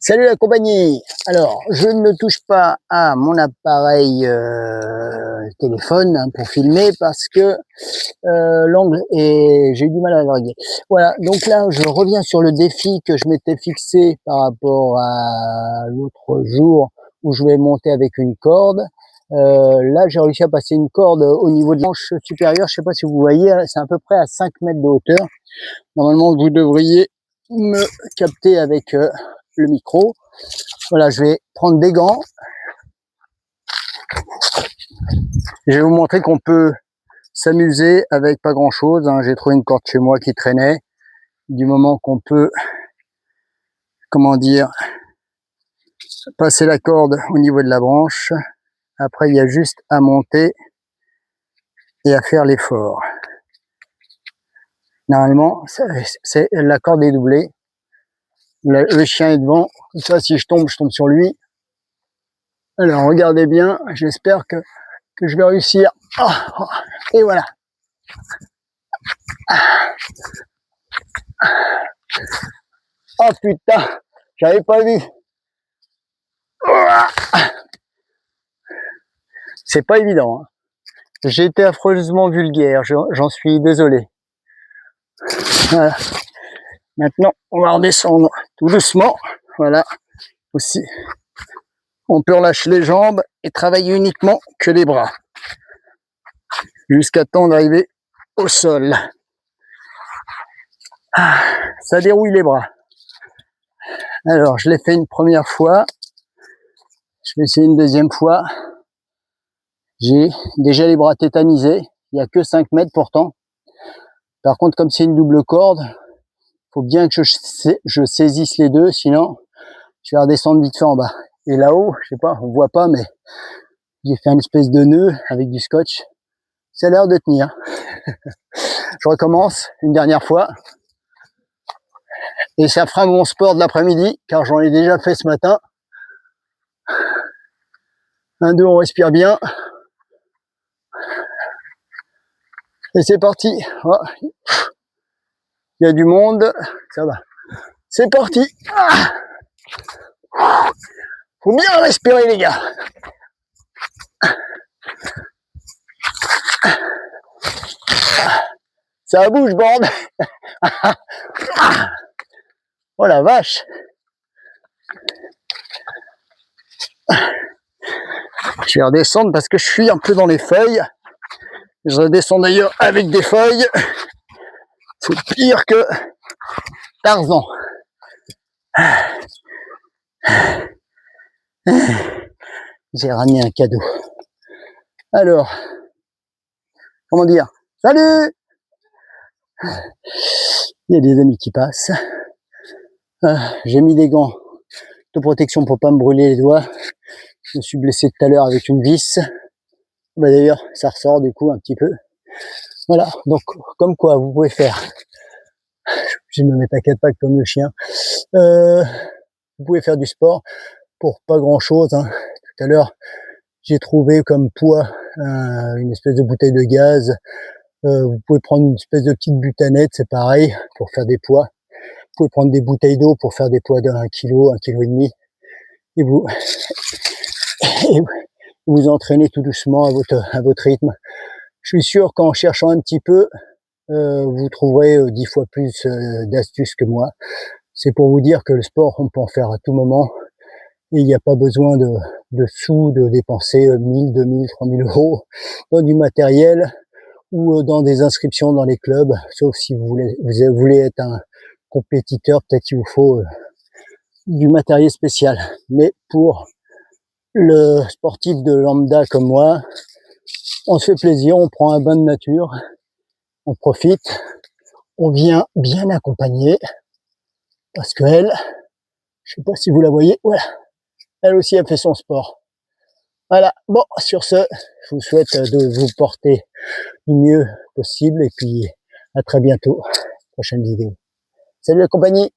Salut la compagnie. Alors, je ne touche pas à mon appareil téléphone pour filmer parce que l'angle est... J'ai eu du mal à le régler. Voilà, donc là, je reviens sur le défi que je m'étais fixé par rapport à l'autre jour où je vais monter avec une corde. Là, j'ai réussi à passer une corde au niveau de l'anche supérieure. Je sais pas si vous voyez, c'est à peu près à 5 mètres de hauteur. Normalement, vous devriez me capter avec le micro. Voilà, je vais prendre des gants. Je vais vous montrer qu'on peut s'amuser avec pas grand chose. J'ai trouvé une corde chez moi qui traînait. Du moment qu'on peut, comment dire, passer la corde au niveau de la branche. Après, il y a juste à monter et à faire l'effort. Normalement, la corde est doublée. Le chien est devant. Ça, si je tombe sur lui. Alors, regardez bien. J'espère que je vais réussir. Et voilà. Oh putain, j'avais pas vu. C'est pas évident. J'ai été affreusement vulgaire, j'en suis désolé. Voilà. Maintenant, on va redescendre tout doucement. Voilà. Aussi, on peut relâcher les jambes et travailler uniquement que les bras. Jusqu'à temps d'arriver au sol. Ça dérouille les bras. Alors, je l'ai fait une première fois. Je vais essayer une deuxième fois. J'ai déjà les bras tétanisés. Il n'y a que 5 mètres pourtant. Par contre, comme c'est une double corde, faut bien que je saisisse les deux, sinon je vais redescendre vite fait en bas. Et là-haut, je sais pas, on voit pas, mais j'ai fait une espèce de nœud avec du scotch. Ça a l'air de tenir. Je recommence une dernière fois. Et ça fera mon sport de l'après-midi, car j'en ai déjà fait ce matin. 1, 2, on respire bien. Et c'est parti. Oh. Il y a du monde, ça va. C'est parti. Faut bien respirer les gars. Ça bouge, bande. Oh la vache. Je vais redescendre parce que je suis un peu dans les feuilles. Je redescends d'ailleurs avec des feuilles. C'est pire que Tarzan. J'ai ramené un cadeau. Alors, comment dire? Salut! Il y a des amis qui passent. J'ai mis des gants de protection pour pas me brûler les doigts. Je me suis blessé tout à l'heure avec une vis. D'ailleurs, ça ressort du coup un petit peu. Voilà, donc comme quoi vous pouvez faire. Je me mets à 4 pattes comme le chien. Vous pouvez faire du sport pour pas grand chose. Tout à l'heure, j'ai trouvé comme poids une espèce de bouteille de gaz. Vous pouvez prendre une espèce de petite butanette, c'est pareil, pour faire des poids. Vous pouvez prendre des bouteilles d'eau pour faire des poids d'1 kg, 1,5 kg. Et vous entraînez tout doucement à votre rythme. Je suis sûr qu'en cherchant un petit peu, vous trouverez 10 fois plus d'astuces que moi. C'est pour vous dire que le sport, on peut en faire à tout moment. Et il n'y a pas besoin de sous, de dépenser 1000, 2000, 3000 euros dans du matériel ou dans des inscriptions dans les clubs. Sauf si vous voulez être un compétiteur, peut-être qu'il vous faut du matériel spécial. Mais pour le sportif de lambda comme moi, on se fait plaisir, on prend un bain de nature, on profite, on vient bien accompagné, parce que elle, je sais pas si vous la voyez, voilà, elle aussi a fait son sport. Voilà, bon, sur ce, je vous souhaite de vous porter du mieux possible, et puis à très bientôt, prochaine vidéo. Salut la compagnie!